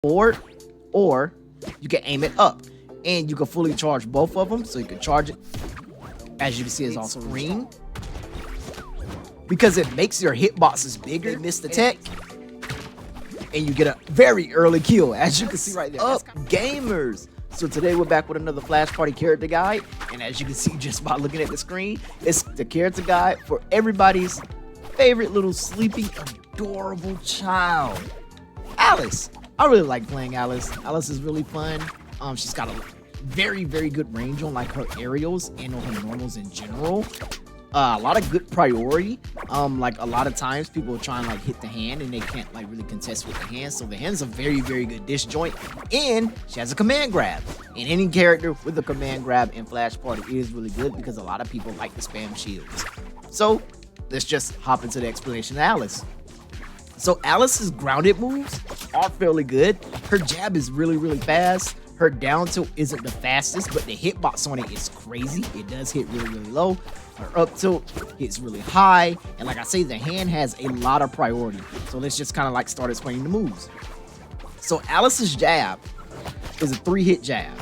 forward, or you can aim it up. And you can fully charge both of them, so you can charge it. As you can see, it's also green. Because it makes your hitboxes bigger. They miss the tech. And you get a very early kill, as you can see right there. Up, gamers! So today we're back with another Flash Party character guide. And as you can see just by looking at the screen, it's the character guide for everybody's favorite little sleeping, adorable child, Alice. I really like playing Alice. Alice is really fun. She's got a very, very good range on like her aerials and on her normals in general. A lot of good priority. Like a lot of times people try and like hit the hand and they can't like really contest with the hand. So the hand's a very, very good disjoint. And she has a command grab. And any character with a command grab in Flash Party is really good because a lot of people like to spam shields. So let's just hop into the explanation of Alice. So Alice's grounded moves are fairly good. Her jab is really, really fast. Her down tilt isn't the fastest, but the hitbox on it is crazy. It does hit really, really low. Her up tilt hits really high. And like I say, the hand has a lot of priority. So let's just kind of like start explaining the moves. So Alice's jab is a 3-hit jab.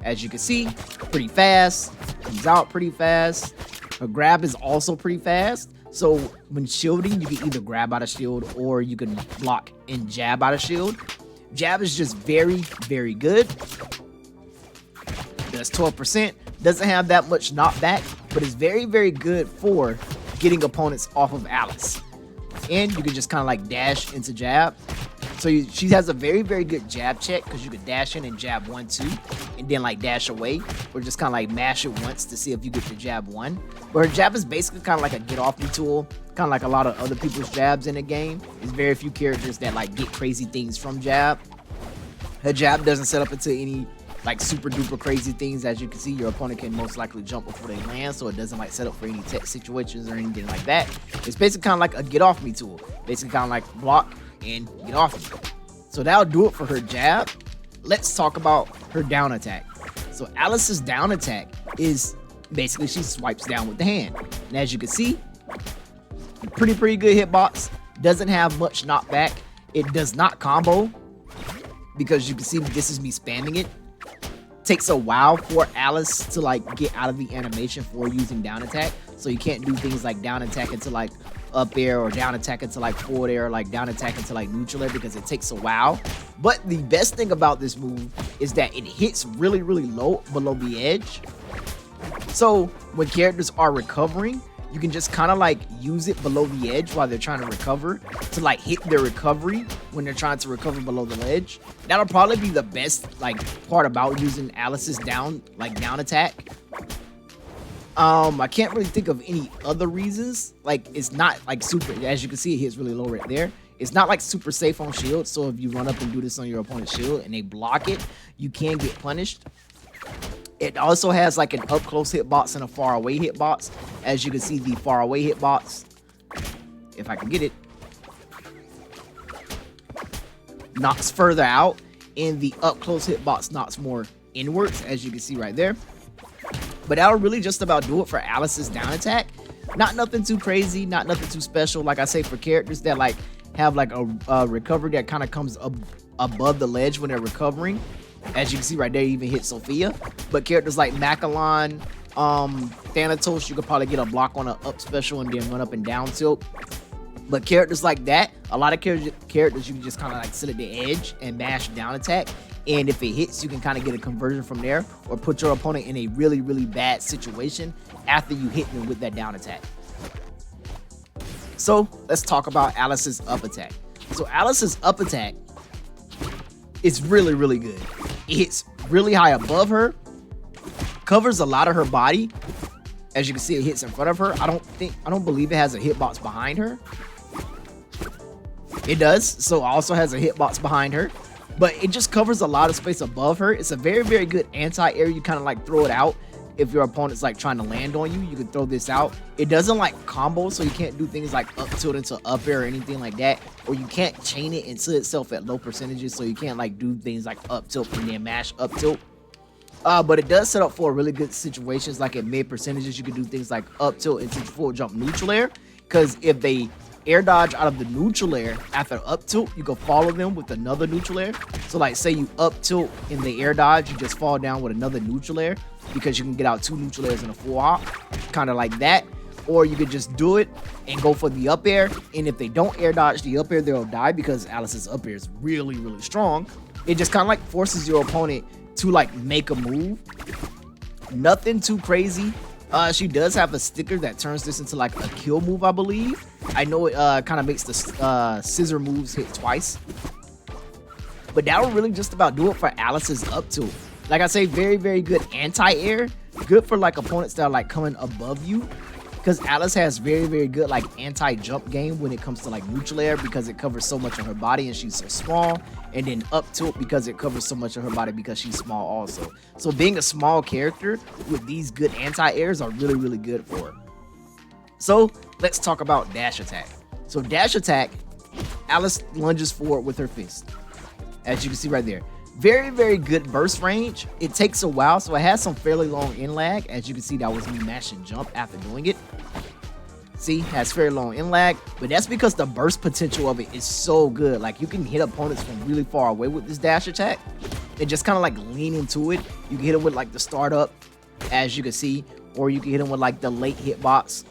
As you can see, pretty fast. Comes out pretty fast. Her grab is also pretty fast. So when shielding, you can either grab out of shield or you can block and jab out of shield. Jab is just very, very good. Does 12%. Doesn't have that much knockback, but it's very, very good for getting opponents off of Alice. And you can just kind of like dash into jab. So she has a very, very good jab check because you can dash in and jab 1, 2, and then like dash away, or just kind of like mash it once to see if you get the jab 1. But her jab is basically kind of like a get off me tool, kind of like a lot of other people's jabs in the game. There's very few characters that like get crazy things from jab. Her jab doesn't set up into any like super duper crazy things. As you can see, your opponent can most likely jump before they land, so it doesn't like set up for any tech situations or anything like that. It's basically kind of like a get off me tool, basically kind of like block and get off me. So that'll do it for her jab. Let's talk about her down attack. So Alice's down attack is basically she swipes down with the hand, and as you can see, pretty good hitbox. Doesn't have much knockback. It does not combo because you can see this is me spamming it. Takes a while for Alice to like get out of the animation for using down attack, so you can't do things like down attack into like up air or down attack into like forward air, or like down attack into like neutral air, because it takes a while. But the best thing about this move is that it hits really, really low below the edge. So when characters are recovering, you can just kind of like use it below the edge while they're trying to recover to like hit their recovery when they're trying to recover below the ledge. That'll probably be the best like part about using Alice's down attack. I can't really think of any other reasons. Like, it's not like super, as you can see, it hits really low right there. It's not like super safe on shield, so if you run up and do this on your opponent's shield and they block it, you can get punished. It also has like an up close hitbox and a far away hitbox. As you can see, the far away hitbox, if I can get it, knocks further out, and the up close hitbox knocks more inwards, as you can see right there. But that'll really just about do it for Alice's down attack. Not nothing too crazy, not nothing too special. Like I say, for characters that like have like a recovery that kind of comes up above the ledge when they're recovering. As you can see right there, you even hit Sophia. But characters like Macalon, Thanatos, you could probably get a block on an up special and then run up and down tilt. But characters like that, a lot of characters you can just kind of like sit at the edge and mash down attack. And if it hits, you can kind of get a conversion from there, or put your opponent in a really, really bad situation after you hit them with that down attack. So let's talk about Alice's up attack. So Alice's up attack is really, really good. It hits really high above her, covers a lot of her body. As you can see, it hits in front of her. I don't believe it has a hitbox behind her. It does. So also has a hitbox behind her, but it just covers a lot of space above her. It's a very, very good anti-air. You kind of like throw it out. If your opponent's like trying to land on you, you can throw this out. It doesn't like combo, so you can't do things like up tilt into up air or anything like that, or you can't chain it into itself at low percentages, so you can't like do things like up tilt and then mash up tilt. But it does set up for really good situations, like at mid percentages, you can do things like up tilt into full jump neutral air, because if they air dodge out of the neutral air after up tilt, you can follow them with another neutral air. So like say you up tilt in the air dodge, you just fall down with another neutral air because you can get out 2 neutral airs in a full hop, kind of like that. Or you could just do it and go for the up air, and if they don't air dodge the up air, they'll die because Alice's up air is really, really strong. It just kind of like forces your opponent to like make a move. Nothing too crazy. She does have a sticker that turns this into like a kill move, I believe. I know it kind of makes the scissor moves hit twice. But that will really just about do it for Alice's up tilt. Like I say, very, very good anti-air. Good for like opponents that are like coming above you. Because Alice has very, very good like anti-jump game when it comes to like neutral air because it covers so much of her body and she's so small. And then up tilt because it covers so much of her body because she's small also. So being a small character with these good anti-airs are really, really good for her. So let's talk about dash attack. So dash attack, Alice lunges forward with her fist. As you can see right there. Very, very good burst range. It takes a while, so it has some fairly long in lag. As you can see, that was me mashing jump after doing it. See, has fairly long in lag, but that's because the burst potential of it is so good. Like you can hit opponents from really far away with this dash attack and just kind of like lean into it. You can hit them with like the startup, as you can see, or you can hit them with like the late hitbox.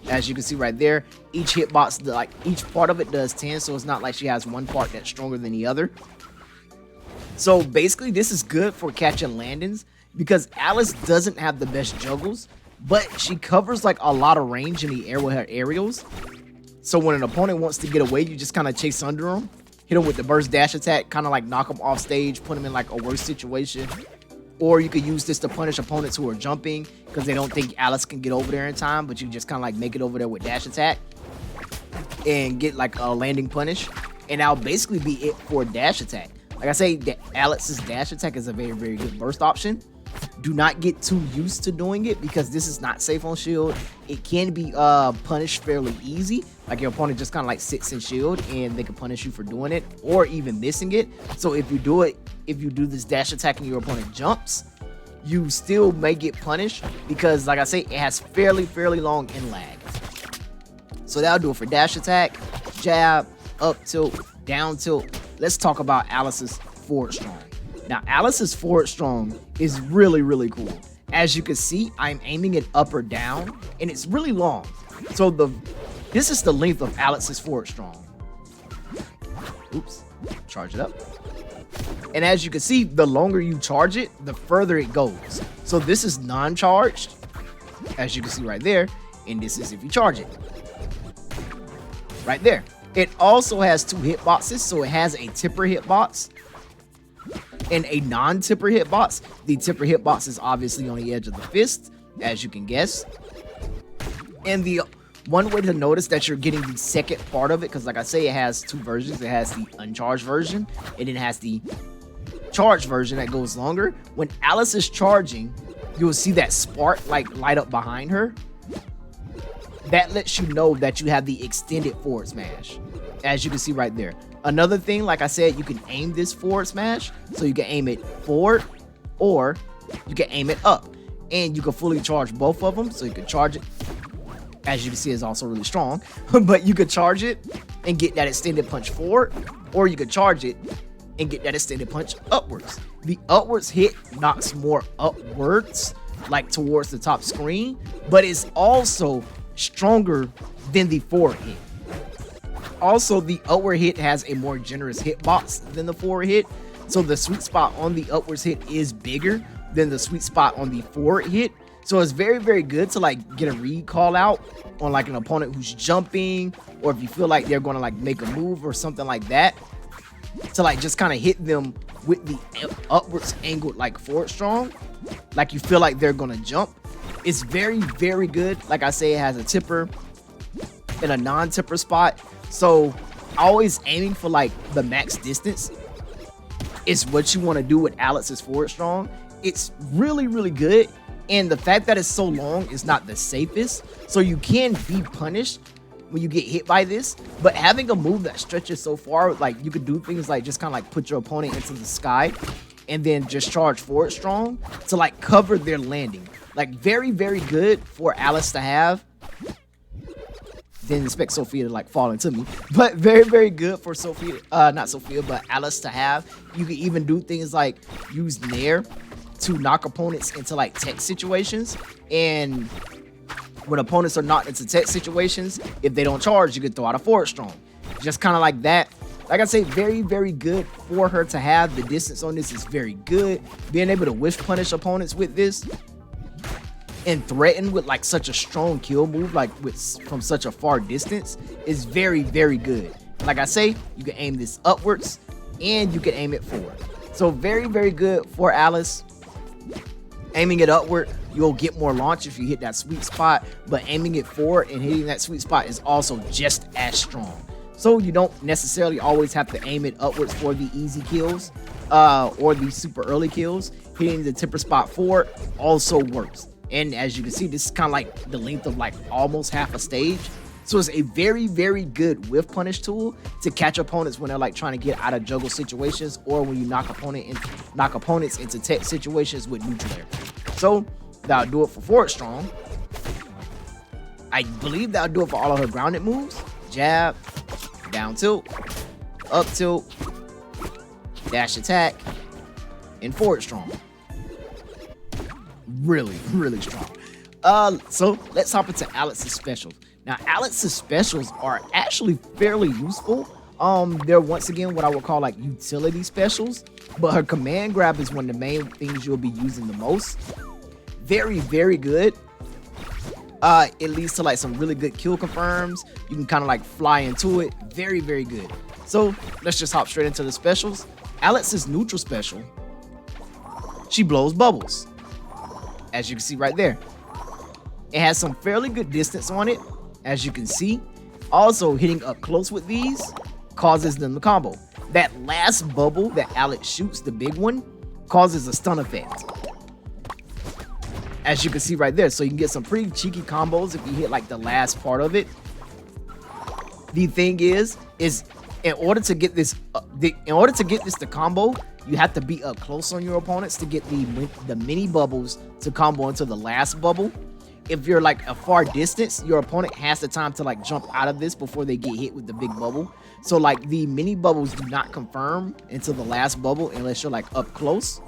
As you can see right there, each hitbox, like each part of it does 10, so it's not like she has one part that's stronger than the other. So basically this is good for catching landings because Alice doesn't have the best juggles, but she covers like a lot of range in the air with her aerials. So when an opponent wants to get away, you just kind of chase under them, hit them with the burst dash attack, kind of like knock them off stage, put them in like a worse situation. Or you could use this to punish opponents who are jumping because they don't think Alice can get over there in time, but you just kind of like make it over there with dash attack and get like a landing punish. And that'll basically be it for dash attack. Like I say, Alice's dash attack is a very, very good burst option. Do not get too used to doing it because this is not safe on shield. It can be punished fairly easy. Like your opponent just kind of like sits in shield and they can punish you for doing it or even missing it. So if you do it, if you do this dash attack and your opponent jumps, you still may get punished because like I say, it has fairly long in lag. So that'll do it for dash attack, jab, up tilt, down tilt. Let's talk about Alice's forward strong. Now, Alice's forward strong is really, really cool. As you can see, I'm aiming it up or down, and it's really long. So this is the length of Alice's forward strong. Oops, charge it up. And as you can see, the longer you charge it, the further it goes. So this is non-charged, as you can see right there, and this is if you charge it. Right there. It also has 2 hitboxes, so it has a tipper hitbox and a non-tipper hitbox. The tipper hitbox is obviously on the edge of the fist, as you can guess. And the one way to notice that you're getting the second part of it, because like I say, it has 2 versions. It has the uncharged version, and it has the charged version that goes longer. When Alice is charging, you'll see that spark like light up behind her. That lets you know that you have the extended forward smash, as you can see right there. Another thing, like I said, you can aim this forward smash, so you can aim it forward or you can aim it up, and you can fully charge both of them. So you can charge it, as you can see, is also really strong, but you could charge it and get that extended punch forward, or you could charge it and get that extended punch upwards. The upwards hit knocks more upwards, like towards the top screen, but it's also stronger than the forward hit. Also, the upward hit has a more generous hitbox than the forward hit, so the sweet spot on the upwards hit is bigger than the sweet spot on the forward hit. So it's very, very good to like get a read call out on like an opponent who's jumping, or if you feel like they're going to like make a move or something like that, to like just kind of hit them with the upwards angled like forward strong, like you feel like they're going to jump. It's very, very good. Like I say, it has a tipper and a non-tipper spot. So always aiming for like the max distance is what you want to do with Alice's forward strong. It's really, really good. And the fact that it's so long is not the safest. So you can be punished when you get hit by this. But having a move that stretches so far, like you could do things like just kind of like put your opponent into the sky and then just charge forward strong to like cover their landing. Like very, very good for Alice to have. Didn't expect Sophia to like fall into me, but very, very good for Sophia, not Sophia, but Alice to have. You can even do things like use Nair to knock opponents into like tech situations, and when opponents are knocked into tech situations, if they don't charge, you can throw out a forward strong. Just kind of like that. Like I say, very, very good for her to have. The distance on this is very good. Being able to whiff punish opponents with this and threaten with like such a strong kill move, like from such a far distance, is very, very good. Like I say, you can aim this upwards and you can aim it forward. So very, very good for Alice. Aiming it upward, you'll get more launch if you hit that sweet spot, but aiming it forward and hitting that sweet spot is also just as strong. So you don't necessarily always have to aim it upwards for the easy kills or the super early kills. Hitting the tipper spot forward also works. And as you can see, this is kind of like the length of like almost half a stage. So it's a very, very good whiff punish tool to catch opponents when they're like trying to get out of juggle situations, or when you knock opponents into tech situations with neutral air. So that'll do it for forward strong. I believe that'll do it for all of her grounded moves. Jab, down tilt, up tilt, dash attack, and forward strong. Really, really strong. So let's hop into Alex's specials. Now, Alex's specials are actually fairly useful. They're once again what I would call like utility specials, but her command grab is one of the main things you'll be using the most. Very, very good. It leads to like some really good kill confirms. You can kind of like fly into it. Very, very good. So let's just hop straight into the specials. Alex's neutral special, she blows bubbles, as you can see right there. It has some fairly good distance on it, as you can see. Also, hitting up close with these causes them to combo. That last bubble that Alex shoots, the big one, causes a stun effect, as you can see right there. So you can get some pretty cheeky combos if you hit like the last part of it. The thing is in order to get this to combo, you have to be up close on your opponents to get the mini bubbles to combo into the last bubble. If you're like a far distance, your opponent has the time to like jump out of this before they get hit with the big bubble. So like the mini bubbles do not confirm into the last bubble unless you're like up close.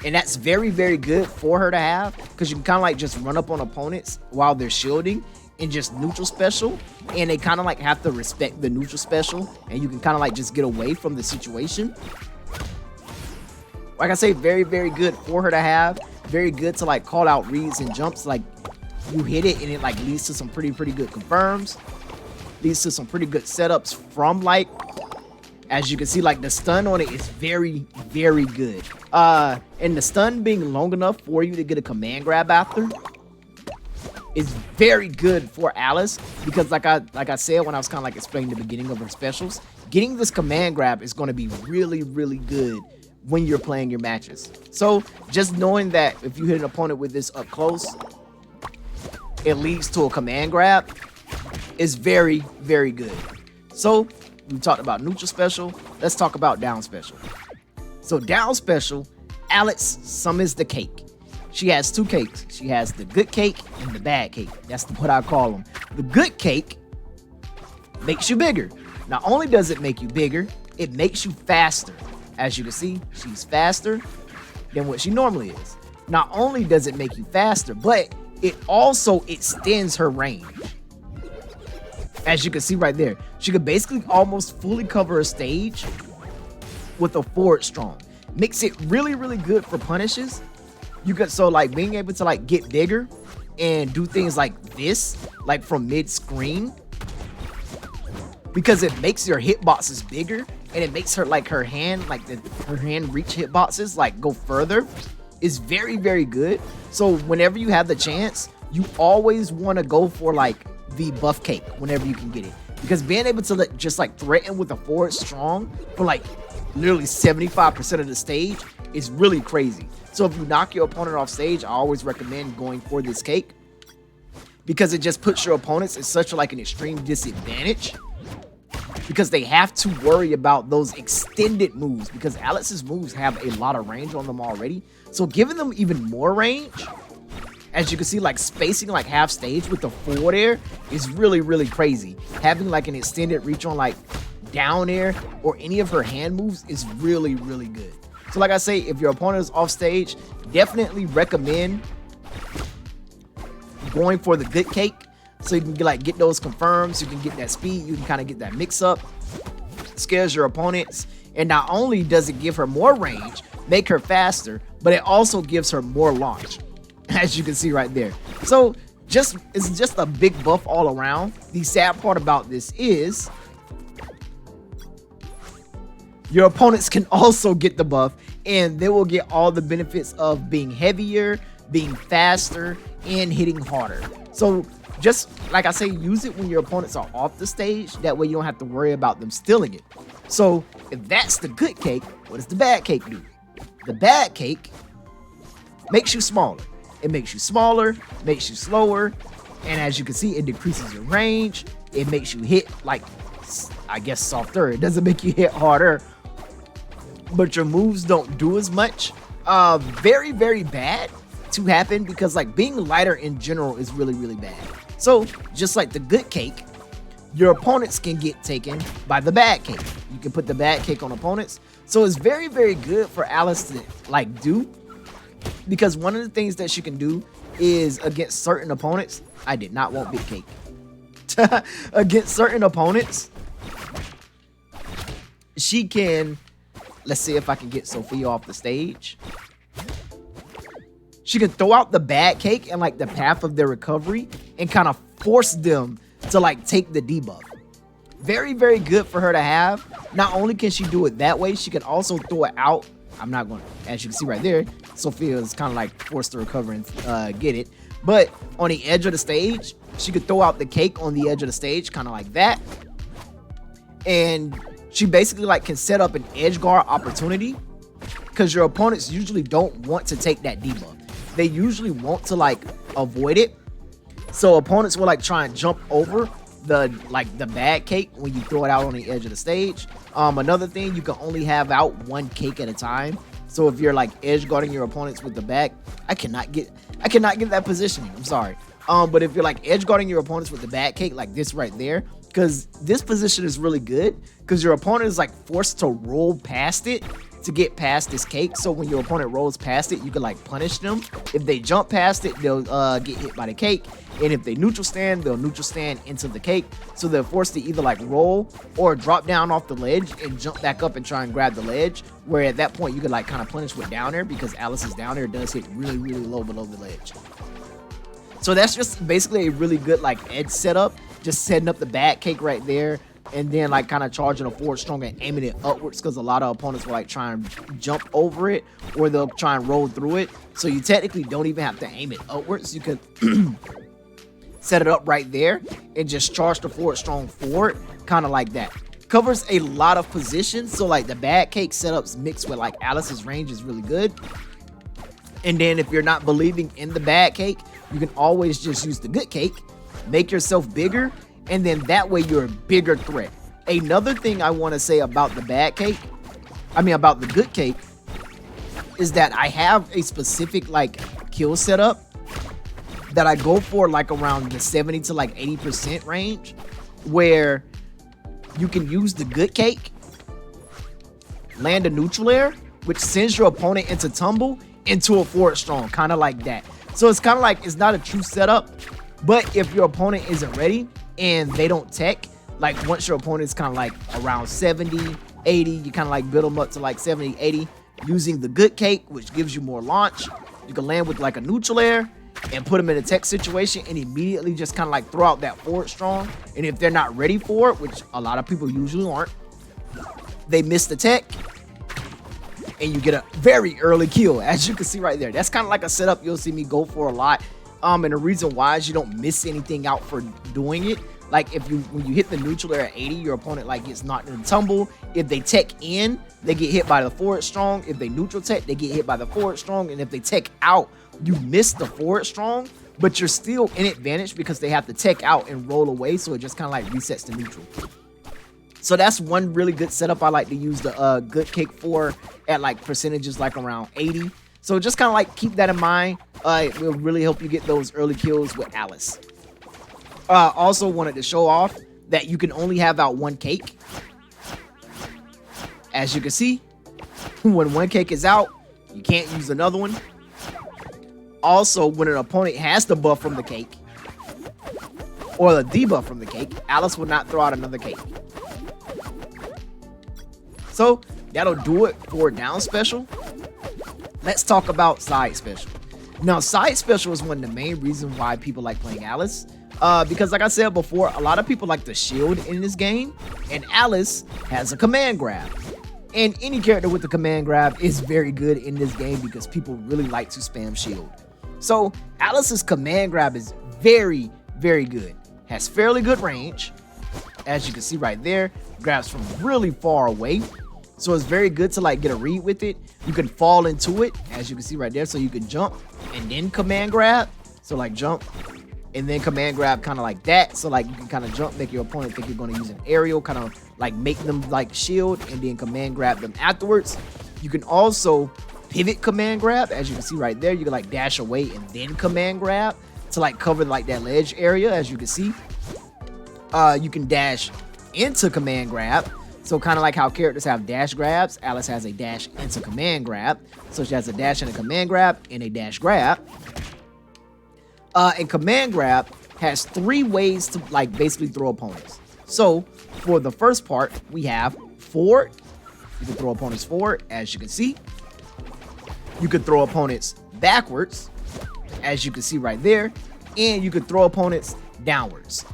And that's very, very good for her to have, because you can kind of like just run up on opponents while they're shielding and just neutral special, and they kind of like have to respect the neutral special, and you can kind of like just get away from the situation. Like I say, very, very good for her to have. Very good to like call out reads and jumps. Like you hit it and it like leads to some pretty good confirms. Leads to some pretty good setups from like, as you can see, like the stun on it is very, very good. And the stun being long enough for you to get a command grab after is very good for Alice, because like I said when I was kind of like explaining the beginning of her specials, getting this command grab is going to be really, really good when you're playing your matches. So just knowing that if you hit an opponent with this up close, it leads to a command grab is very, very good. So we talked about neutral special. Let's talk about down special. So down special, Alex summons the cake. She has two cakes. She has the good cake and the bad cake. That's what I call them. The good cake makes you bigger. Not only does it make you bigger, it makes you faster. As you can see, she's faster than what she normally is. Not only does it make you faster, but it also extends her range. As you can see right there, she could basically almost fully cover a stage with a forward strong. Makes it really, really good for punishes. You could, so like being able to like get bigger and do things like this, like from mid screen, because it makes your hitboxes bigger, and it makes her like her hand, like her hand reach hitboxes like go further, is very, very good. So whenever you have the chance, you always want to go for like the buff cake whenever you can get it, because being able to just like threaten with a forward strong for like literally 75% of the stage is really crazy. So if you knock your opponent off stage, I always recommend going for this cake, because it just puts your opponents in such like an extreme disadvantage, because they have to worry about those extended moves, because Alex's moves have a lot of range on them already. So giving them even more range, As you can see, like spacing like half stage with the forward air is really, really crazy. Having like an extended reach on like down air or any of her hand moves is really, really good. So like I say, if your opponent is off stage, definitely recommend going for the good cake. So you can get those confirms, you can get that speed, you can kind of get that mix up, scares your opponents. And not only does it give her more range, make her faster, but it also gives her more launch, as you can see right there. So it's just a big buff all around. The sad part about this is your opponents can also get the buff, and they will get all the benefits of being heavier, being faster, and hitting harder. So just like I say, use it when your opponents are off the stage. That way you don't have to worry about them stealing it. So if that's the good cake, what does the bad cake do? The bad cake makes you smaller. It makes you smaller, makes you slower, and as you can see, it decreases your range. It makes you hit like, I guess, softer. It doesn't make you hit harder, but your moves don't do as much. Very, very bad to happen, because like being lighter in general is really, really bad. So just like the good cake, your opponents can get taken by the bad cake. You can put the bad cake on opponents. So it's very, very good for Alice to like do, because one of the things that she can do is against certain opponents. I did not want big cake. Against certain opponents, she can, let's see if I can get Sophia off the stage. She can throw out the bad cake and like the path of their recovery and kind of force them to like take the debuff. Very, very good for her to have. Not only can she do it that way, she can also throw it out. I'm not going to, as you can see right there, Sophia is kind of like forced to recover and get it. But on the edge of the stage, she could throw out the cake on the edge of the stage, kind of like that. And she basically like can set up an edge guard opportunity, because your opponents usually don't want to take that debuff. They usually want to like avoid it. So opponents will like try and jump over the bad cake when you throw it out on the edge of the stage. Another thing, you can only have out one cake at a time. So if you're like edge guarding your opponents with the back, I cannot get that positioning. I'm sorry. But if you're like edge guarding your opponents with the bad cake like this right there, because this position is really good, because your opponent is like forced to roll past it to get past this cake. So when your opponent rolls past it, you can like punish them. If they jump past it, they'll get hit by the cake. And if they neutral stand, they'll neutral stand into the cake. So they're forced to either like roll or drop down off the ledge and jump back up and try and grab the ledge. Where at that point you could like kind of punish with down air, because Alice's down air does hit really, really low below the ledge. So that's just basically a really good like edge setup. Just setting up the bad cake right there, and then like kind of charging a forward strong and aiming it upwards, because a lot of opponents will like try and jump over it, or they'll try and roll through it. So you technically don't even have to aim it upwards. You could set it up right there and just charge the forward strong forward, kind of like that. Covers a lot of positions. So like the bad cake setups mixed with like Alice's range is really good. And then if you're not believing in the bad cake, you can always just use the good cake, make yourself bigger, and then that way you're a bigger threat. Another thing I want to say about the about the good cake, is that I have a specific like kill setup that I go for like around the 70 to like 80% range, where you can use the good cake, land a neutral air, which sends your opponent into tumble into a forward strong, kind of like that. So it's kind of like, it's not a true setup, but if your opponent isn't ready and they don't tech, like once your opponent's kind of like around 70, 80, you kind of like build them up to like 70, 80, using the good cake, which gives you more launch. You can land with like a neutral air and put them in a tech situation and immediately just kind of like throw out that forward strong. And if they're not ready for it, which a lot of people usually aren't, they miss the tech and you get a very early kill, as you can see right there. That's kind of like a setup you'll see me go for a lot. And the reason why is you don't miss anything out for doing it. Like when you hit the neutral air at 80, your opponent like gets knocked in the tumble. If they tech in, they get hit by the forward strong. If they neutral tech, they get hit by the forward strong. And if they tech out, you miss the forward strong, but you're still in advantage because they have to tech out and roll away. So it just kind of like resets to neutral. So that's one really good setup I like to use the good cake for at like percentages like around 80. So just kind of like keep that in mind. It will really help you get those early kills with Alice. Also wanted to show off that you can only have out one cake. As you can see, when one cake is out, you can't use another one. Also, when an opponent has the buff from the cake, or the debuff from the cake, Alice will not throw out another cake. So, that'll do it for down special. Let's talk about side special. Now, side special is one of the main reasons why people like playing Alice. Because like I said before, a lot of people like to shield in this game, and Alice has a command grab. And any character with the command grab is very good in this game because people really like to spam shield. So Alice's command grab is very, very good. Has fairly good range. As you can see right there, grabs from really far away. So it's very good to like get a read with it. You can fall into it, as you can see right there. So you can jump and then command grab. So like jump and then command grab, kind of like that. So like you can kind of jump, make your opponent think you're going to use an aerial, kind of like make them like shield and then command grab them afterwards. You can also pivot command grab, as you can see right there. You can like dash away and then command grab to like cover like that ledge area, as you can see. You can dash into command grab. So kind of like how characters have dash grabs, Alice has a dash into command grab. So she has a dash and a command grab and a dash grab. And command grab has 3 ways to like basically throw opponents. So for the first part, we have forward. You can throw opponents forward, as you can see. You can throw opponents backwards, as you can see right there. And you can throw opponents downwards,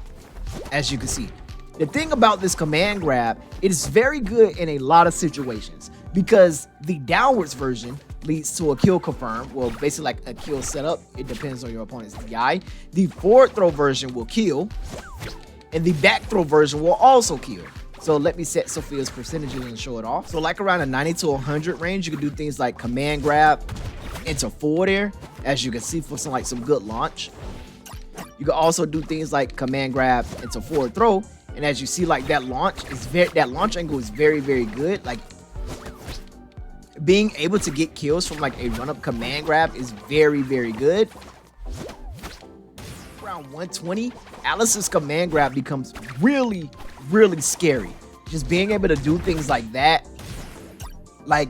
as you can see. The thing about this command grab, it is very good in a lot of situations because the downwards version leads to a kill confirm. Well, basically like a kill setup. It depends on your opponent's DI. The forward throw version will kill, and the back throw version will also kill. So let me set Sophia's percentages and show it off. So like around a 90 to 100 range, you can do things like command grab into forward air, as you can see, for some good launch. You can also do things like command grab into forward throw, and as you see, like that launch angle is very, very good. Like being able to get kills from like a run-up command grab is very, very good. Around 120, Alice's command grab becomes really, really scary. Just being able to do things like that, like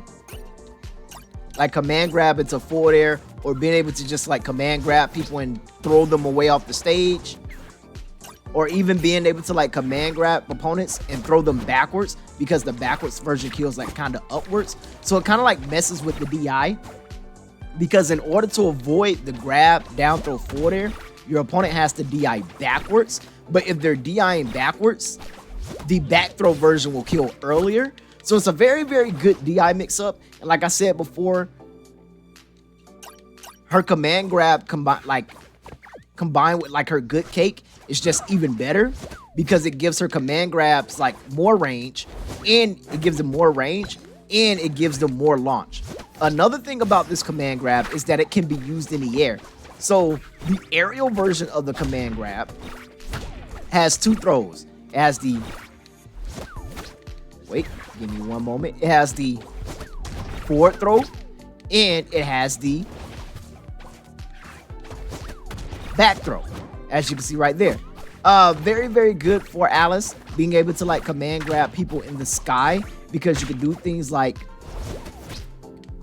command grab into forward air, or being able to just like command grab people and throw them away off the stage, or even being able to like command grab opponents and throw them backwards, because the backwards version kills like kind of upwards. So it kind of like messes with the DI, because in order to avoid the grab down throw forward air, your opponent has to DI backwards. But if they're DIing backwards, the back throw version will kill earlier. So it's a very, very good DI mix up. And like I said before, her command grab combined with like her good cake is just even better, because it gives her command grabs like more range, and it gives them more range, and it gives them more launch. Another thing about this command grab is that it can be used in the air. So the aerial version of the command grab has 2 throws. It has the, wait, give me one moment. It has the forward throw, and it has the back throw, as you can see right there. Very, very good for Alice, being able to like command grab people in the sky, because you can do things like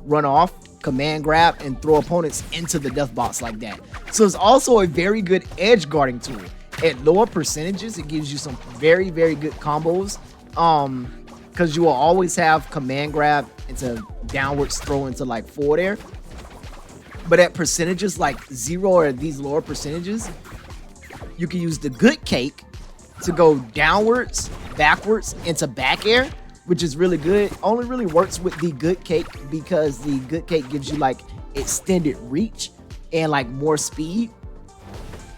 run off, command grab, and throw opponents into the death box like that. So it's also a very good edge guarding tool. At lower percentages, it gives you some very, very good combos, because you will always have command grab into downwards throw into like forward air. But at percentages like 0 or these lower percentages, you can use the good cake to go downwards, backwards, into back air, which is really good. Only really works with the good cake, because the good cake gives you like extended reach and like more speed.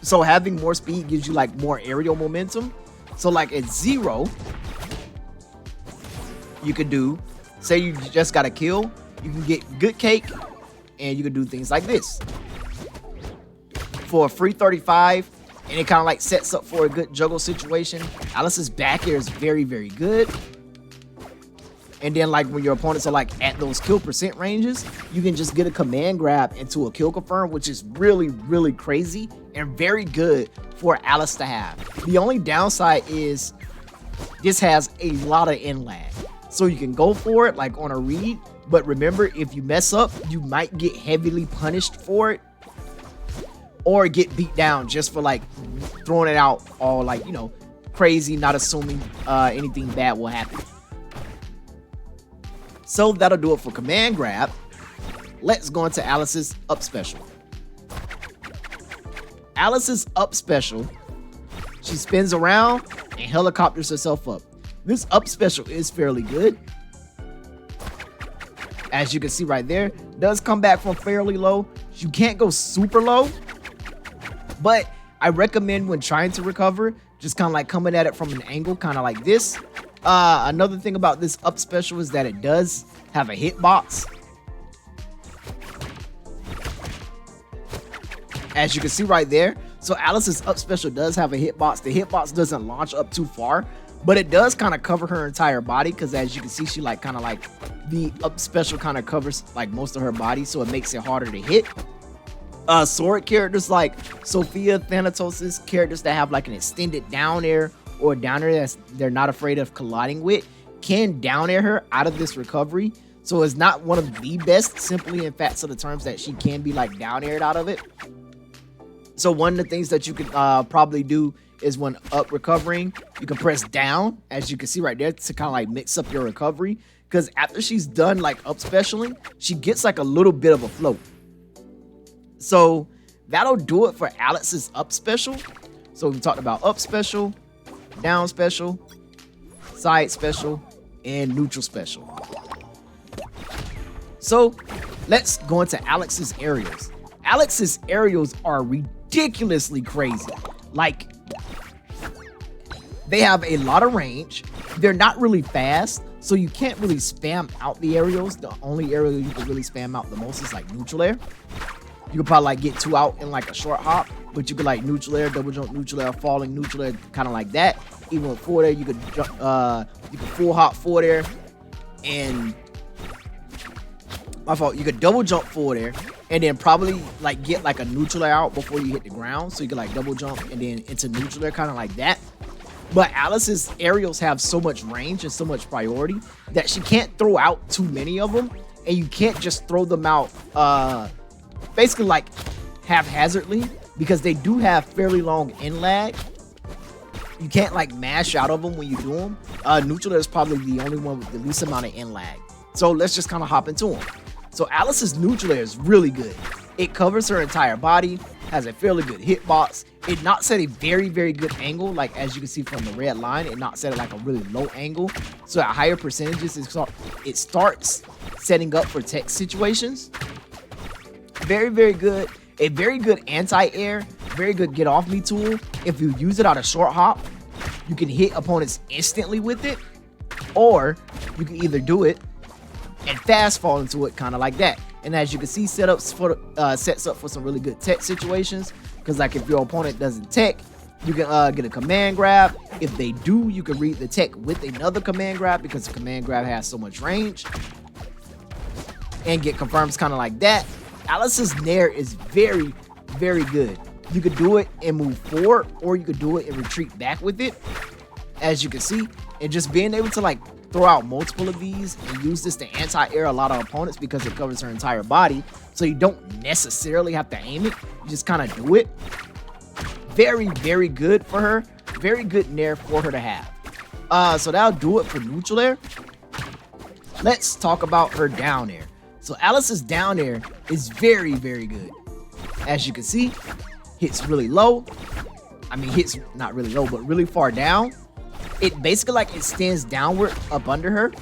So having more speed gives you like more aerial momentum. So like at 0, you could do, say you just got a kill, you can get good cake, and you can do things like this for a free 35, and it kind of like sets up for a good juggle situation. Alice's back air is very, very good. And then like when your opponents are like at those kill percent ranges, you can just get a command grab into a kill confirm, which is really, really crazy and very good for Alice to have. The only downside is this has a lot of in lag. So you can go for it like on a read, but remember, if you mess up, you might get heavily punished for it or get beat down just for like throwing it out all like, you know, crazy, not assuming anything bad will happen. So that'll do it for command grab. Let's go into Alice's up special. Alice's up special, she spins around and helicopters herself up. This up special is fairly good. As you can see right there, does come back from fairly low. You can't go super low, but I recommend when trying to recover, just kind of like coming at it from an angle, kind of like this. Another thing about this up special is that it does have a hitbox. As you can see right there, so Alice's up special does have a hitbox. The hitbox doesn't launch up too far, but it does kind of cover her entire body, because as you can see, she like kind of like the up special kind of covers like most of her body, so it makes it harder to hit. Sword characters like Sophia, Thanatos, characters that have like an extended down air or down air that they're not afraid of colliding with, can down air her out of this recovery. So it's not one of the best, simply in facts of the terms that she can be like down aired out of it. So one of the things that you could probably do is when up recovering, you can press down, as you can see right there, to kind of like mix up your recovery. Because after she's done like up specialing, she gets like a little bit of a float. So that'll do it for Alice's up special. So we talked about up special, down special, side special, and neutral special. So let's go into Alex's aerials. Alex's aerials are ridiculously crazy. Like, they have a lot of range. They're not really fast, so you can't really spam out the aerials. The only aerial you can really spam out the most is like neutral air. You could probably like get 2 out in like a short hop, but you could like neutral air, double jump neutral air, falling neutral air, kind of like that. Even with forward air, you could jump, you could full hop forward air, and my fault, you could double jump forward air, and then probably like get like a neutral air out before you hit the ground, so you could like double jump and then into neutral air, kind of like that. But Alice's aerials have so much range and so much priority that she can't throw out too many of them, and you can't just throw them out basically like haphazardly, because they do have fairly long in lag. You can't like mash out of them when you do them. Neutral is probably the only one with the least amount of in lag. So let's just kind of hop into them. So Alice's neutral air is really good. It covers her entire body, has a fairly good hitbox. It knocks at a very, very good angle. Like as you can see from the red line, it knocks at like a really low angle. So at higher percentages, it starts setting up for tech situations. Very, very good. A very good anti-air, very good get off me tool. If you use it on a short hop, you can hit opponents instantly with it, or you can either do it and fast fall into it, kind of like that. And as you can see, sets up for some really good tech situations, because like if your opponent doesn't tech, you can get a command grab. If they do, you can read the tech with another command grab, because the command grab has so much range, and get confirms kind of like that. Alice's nair is very, very good. You could do it and move forward, or you could do it and retreat back with it, as you can see. And just being able to like throw out multiple of these and use this to anti-air a lot of opponents, because it covers her entire body, so you don't necessarily have to aim it, you just kind of do it. Very, very good for her. Very good nair for her to have. So that'll do it for neutral air. Let's talk about her down air. So Alice's down air is very, very good. As you can see, hits really low. I mean, hits not really low, but really far down. It basically like extends downward up under her.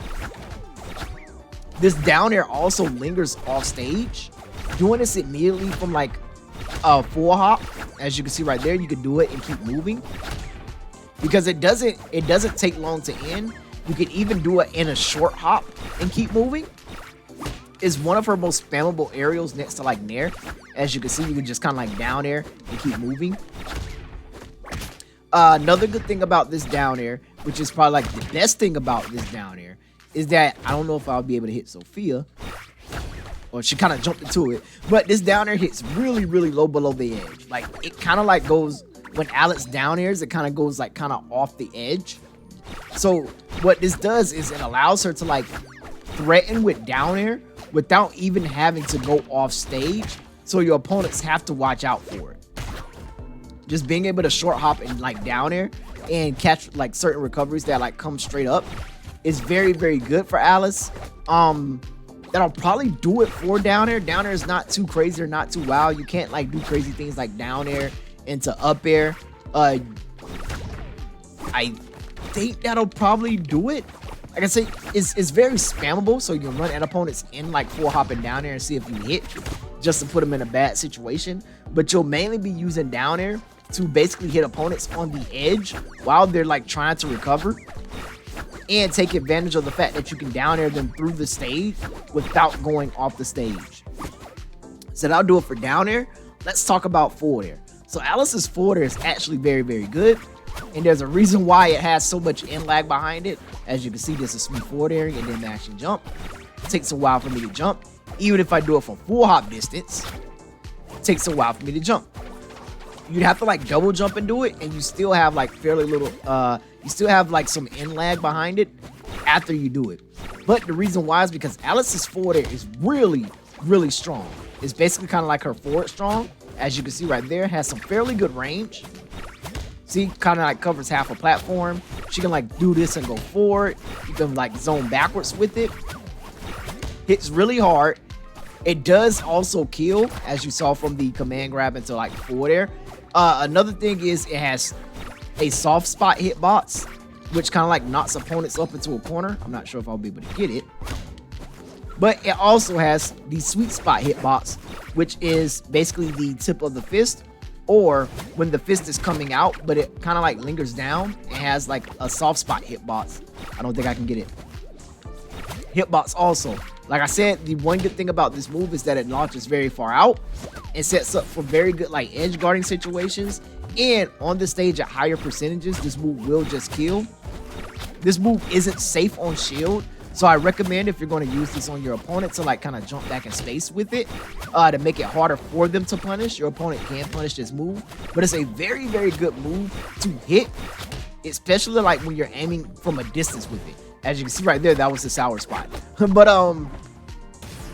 This down air also lingers off stage. Doing this immediately from like a full hop, as you can see right there, you can do it and keep moving, because it doesn't take long to end. You can even do it in a short hop and keep moving. Is one of her most spammable aerials next to like nair. As you can see, you can just kind of like down air and keep moving. Another good thing about this down air, which is probably like the best thing about this down air, is that I don't know if I'll be able to hit Sophia. Or she kind of jumped into it. But this down air hits really, really low below the edge. Like, it kind of like goes, when Alex down airs, it kind of goes like kind of off the edge. So what this does is it allows her to like threaten with down air without even having to go off stage. So your opponents have to watch out for it. Just being able to short hop and like down air and catch like certain recoveries that like come straight up is very, very good for Alice. That'll probably do it for down air. Down air is not too crazy or not too wild. You can't like do crazy things like down air into up air. I think that'll probably do it. Like I say, it's very spammable, so you can run at opponents in like full hopping down air and see if you hit, just to put them in a bad situation. But you'll mainly be using down air to basically hit opponents on the edge while they're like trying to recover, and take advantage of the fact that you can down air them through the stage without going off the stage. So that'll do it for down air. Let's talk about forward air. So Alice's forward air is actually very, very good. And there's a reason why it has so much in lag behind it. As you can see, there's a smooth forward air and then mash and jump. It takes a while for me to jump. Even if I do it for full hop distance, it takes a while for me to jump. You'd have to like double jump and do it, and you still have like fairly little, you still have like some in lag behind it after you do it. But the reason why is because Alice's forward air is really, really strong. It's basically kind of like her forward strong. As you can see right there, has some fairly good range. See, kind of like covers half a platform. She can like do this and go forward. You can like zone backwards with it. Hits really hard. It does also kill, as you saw from the command grab into like forward air. Another thing is it has a soft spot hitbox, which kind of like knocks opponents up into a corner. I'm not sure if I'll be able to get it. But it also has the sweet spot hitbox, which is basically the tip of the fist, or when the fist is coming out, but it kind of like lingers down. It has like a soft spot hitbox. I don't think I can get it. Hitbox also. Like I said, the one good thing about this move is that it launches very far out and sets up for very good like edge guarding situations. And on the stage at higher percentages, this move will just kill. This move isn't safe on shield, so I recommend if you're going to use this on your opponent to like kind of jump back in space with it to make it harder for them to punish. Your opponent can punish this move, but it's a very, very good move to hit, especially like when you're aiming from a distance with it. As you can see right there, that was the sour spot. But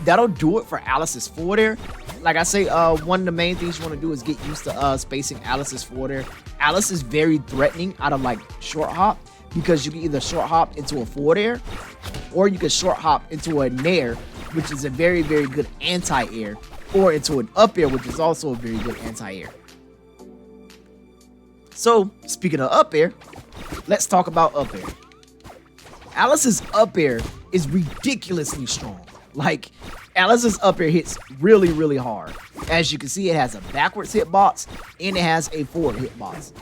that'll do it for Alice's forward air. Like I say, one of the main things you want to do is get used to spacing Alice's forward air. Alice is very threatening out of like short hop, because you can either short hop into a forward air, or you can short hop into a nair, which is a very, very good anti-air, or into an up air, which is also a very good anti-air. So speaking of up air, let's talk about up air. Alice's up air is ridiculously strong. Like, Alice's up air hits really, really hard. As you can see, it has a backwards hitbox and it has a forward hitbox.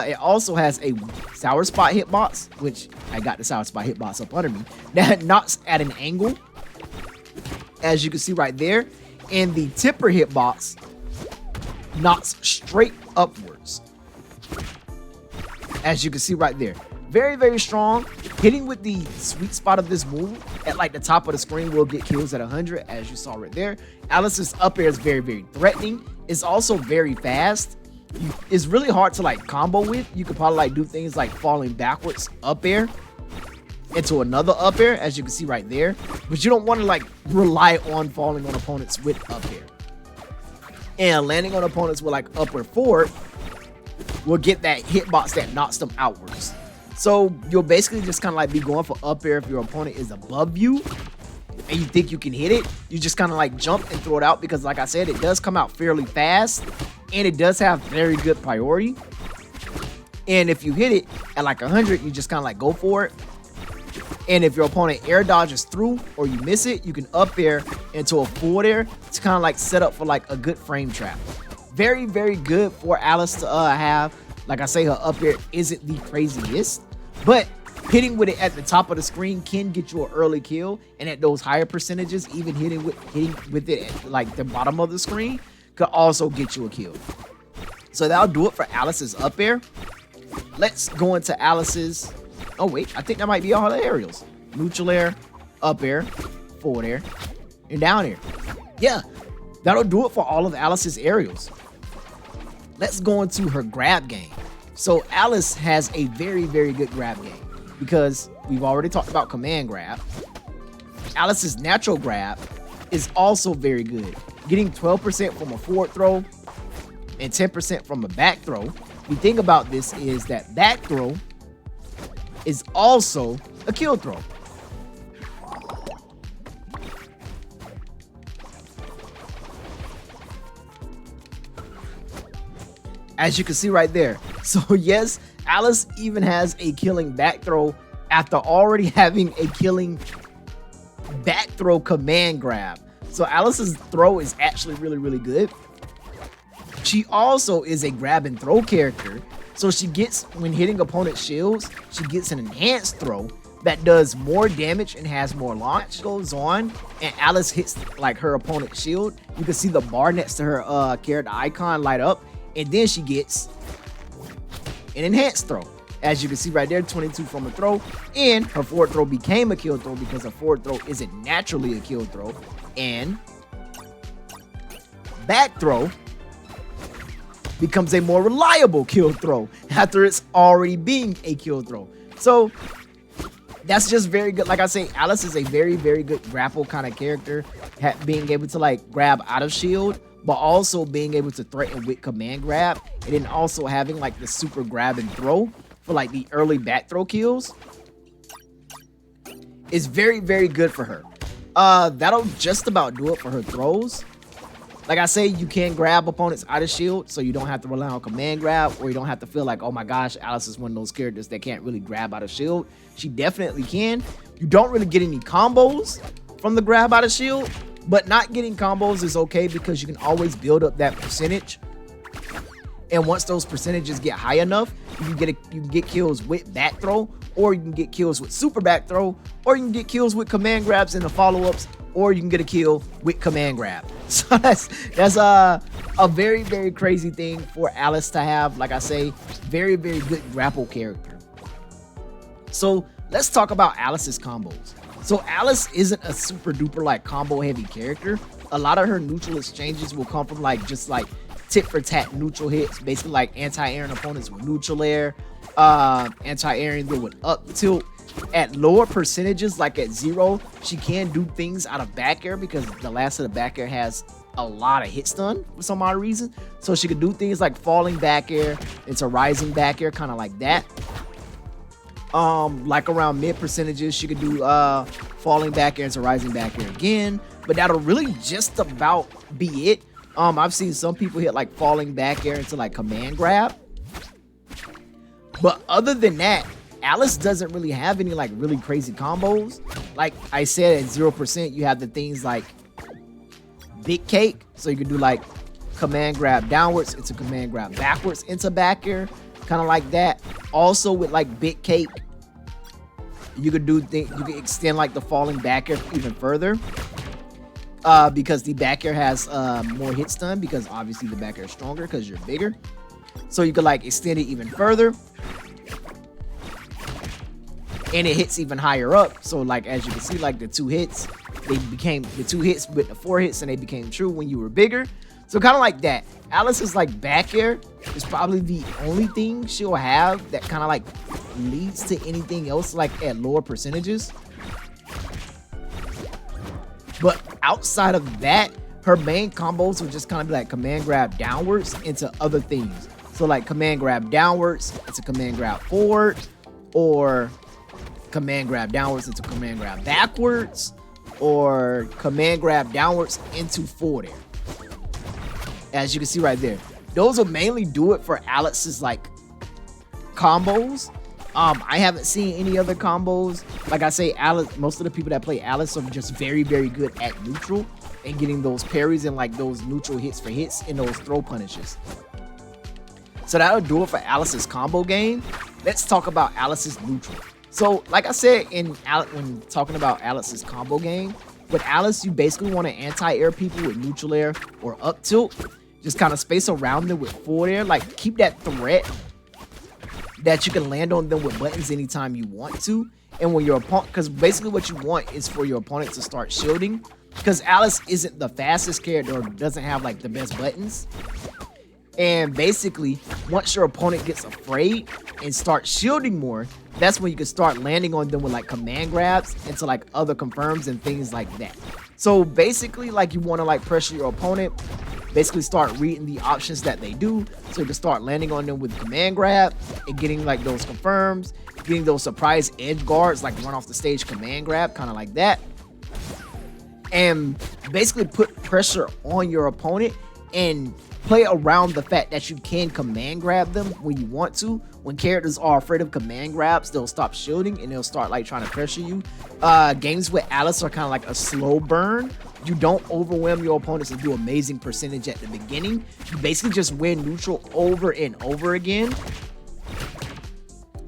It also has a sour spot hitbox, which I got the sour spot hitbox up under me, that knocks at an angle, as you can see right there. And the tipper hitbox knocks straight upwards, as you can see right there. Very, very strong. Hitting with the sweet spot of this move at like the top of the screen will get kills at 100, as you saw right there. Alice's up air is very, very threatening. It's also very fast. It's really hard to like combo with. You could probably like do things like falling backwards up air into another up air, as you can see right there. But you don't want to like rely on falling on opponents with up air. And landing on opponents with like up or forward will get that hitbox that knocks them outwards. So you'll basically just kind of like be going for up air if your opponent is above you and you think you can hit it. You just kind of like jump and throw it out, because like I said, it does come out fairly fast and it does have very good priority. And if you hit it at like 100, you just kind of like go for it. And if your opponent air dodges through or you miss it, you can up air into a forward air to kind of like set up for like a good frame trap. Very, very good for Alice to have. Like I say, her up air isn't the craziest, but hitting with it at the top of the screen can get you an early kill. And at those higher percentages, even hitting with it at like the bottom of the screen could also get you a kill. So that'll do it for Alice's up air. Let's go into Alice's... Oh wait, I think that might be all the aerials. neutral air, up air, forward air, and down air. Yeah, that'll do it for all of Alice's aerials. Let's go into her grab game. So Alice has a very, very good grab game because we've already talked about command grab. Alice's natural grab is also very good, getting 12% from a forward throw and 10% from a back throw. The thing about this is that back throw is also a kill throw. As you can see right there. So yes, Alice even has a killing back throw after already having a killing back throw command grab. So Alice's throw is actually really, really good. She also is a grab and throw character. So she gets, when hitting opponent shields, she gets an enhanced throw that does more damage and has more launch. Goes on and Alice hits like her opponent's shield. You can see the bar next to her character icon light up. And then she gets an enhanced throw. As you can see right there, 22 from a throw. And her forward throw became a kill throw because her forward throw isn't naturally a kill throw. And back throw becomes a more reliable kill throw after it's already being a kill throw. So that's just very good. Like I say, Alice is a very, very good grapple kind of character, being able to like grab out of shield, but also being able to threaten with command grab, and then also having like the super grab and throw for like the early back throw kills is very, very good for her. That'll just about do it for her throws. Like I say, you can grab opponents out of shield, so you don't have to rely on command grab, or you don't have to feel like, oh my gosh, Alice is one of those characters that can't really grab out of shield. She definitely can. You don't really get any combos from the grab out of shield, but not getting combos is okay because you can always build up that percentage. And once those percentages get high enough, you can get kills with back throw, or you can get kills with super back throw, or you can get kills with command grabs in the follow-ups, or you can get a kill with command grab. So that's a very, very crazy thing for Alice to have. Like I say, very, very good grapple character. So let's talk about Alice's combos. So Alice isn't a super duper like combo heavy character. A lot of her neutral exchanges will come from like just like tit for tat neutral hits, basically like anti-airing opponents with neutral air, anti-airing them with up tilt. At lower percentages, like at 0, she can do things out of back air because the last of the back air has a lot of hit stun for some odd reason. So she could do things like falling back air into rising back air, kind of like that. Like around mid percentages, she could do falling back air into rising back air again. But that'll really just about be it. I've seen some people hit like falling back air into like command grab. But other than that, Alice doesn't really have any like really crazy combos. Like I said, at 0%, you have the things like big cake. So you can do like command grab downwards into command grab backwards into back air, kind of like that. Also with like big cake, you could do things, you can extend like the falling back air even further. Because the back air has more hit stun, because obviously the back air is stronger because you're bigger. So you could like extend it even further. And it hits even higher up. So like as you can see, like the 2 hits, they became the 2 hits with the 4 hits, and they became true when you were bigger. So kind of like that. Alice's like back air is probably the only thing she'll have that kind of like leads to anything else like at lower percentages. But outside of that, her main combos will just kind of be like command grab downwards into other things. So like command grab downwards into command grab forward, or command grab downwards into command grab backwards, or command grab downwards into forward air. As you can see right there, those will mainly do it for Alice's like combos. I haven't seen any other combos. Like I say, Alice, most of the people that play Alice are just very, very good at neutral and getting those parries and like those neutral hits for hits and those throw punishes. So that'll do it for Alice's combo game. Let's talk about Alice's neutral. So like I said when talking about Alice's combo game, with Alice, you basically want to anti-air people with neutral air or up tilt. Just kind of space around them with forward air. Like keep that threat that you can land on them with buttons anytime you want to. And when your opponent, because basically what you want is for your opponent to start shielding, because Alice isn't the fastest character or doesn't have like the best buttons. And basically, once your opponent gets afraid and starts shielding more, that's when you can start landing on them with like command grabs into like other confirms and things like that. So basically, like you want to like pressure your opponent, basically start reading the options that they do, so you can start landing on them with command grab and getting like those confirms, getting those surprise edge guards, like run off the stage command grab, kind of like that. And basically put pressure on your opponent and play around the fact that you can command grab them when you want to. When characters are afraid of command grabs, they'll stop shielding and they'll start like trying to pressure you. Games with Alice are kind of like a slow burn. You don't overwhelm your opponents and do amazing percentage at the beginning. You basically just win neutral over and over again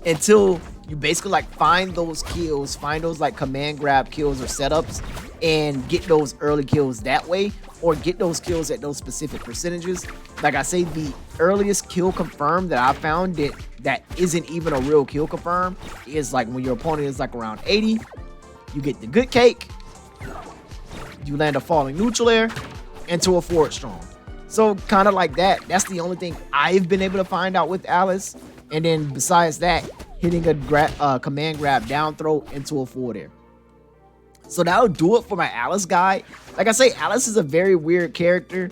until you basically like find those kills, find those like command grab kills or setups, and get those early kills that way, or get those kills at those specific percentages. Like I say, the earliest kill confirm that I found that isn't even a real kill confirm is like when your opponent is like around 80, you get the good cake, you land a falling neutral air into a forward strong. So kind of like that. That's the only thing I've been able to find out with Alice. And then besides that, hitting a command grab down throw into a forward air. So that'll do it for my Alice guide. Like I say, Alice is a very weird character.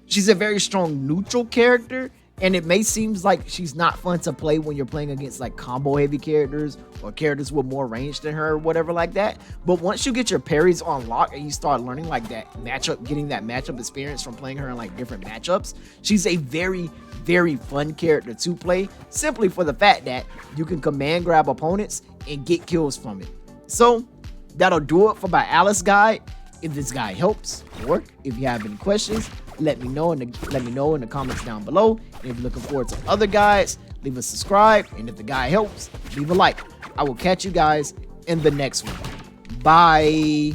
She's a very strong neutral character, and it may seem like she's not fun to play when you're playing against like combo heavy characters or characters with more range than her or whatever like that. But once you get your parries on lock and you start learning like that matchup, getting that matchup experience from playing her in like different matchups, she's a very, very fun character to play, simply for the fact that you can command grab opponents and get kills from it. So that'll do it for my Alice guide. If this guide helps, or if you have any questions, let me know in the comments down below. And if you're looking forward to other guides, leave a subscribe. And if the guide helps, leave a like. I will catch you guys in the next one. Bye.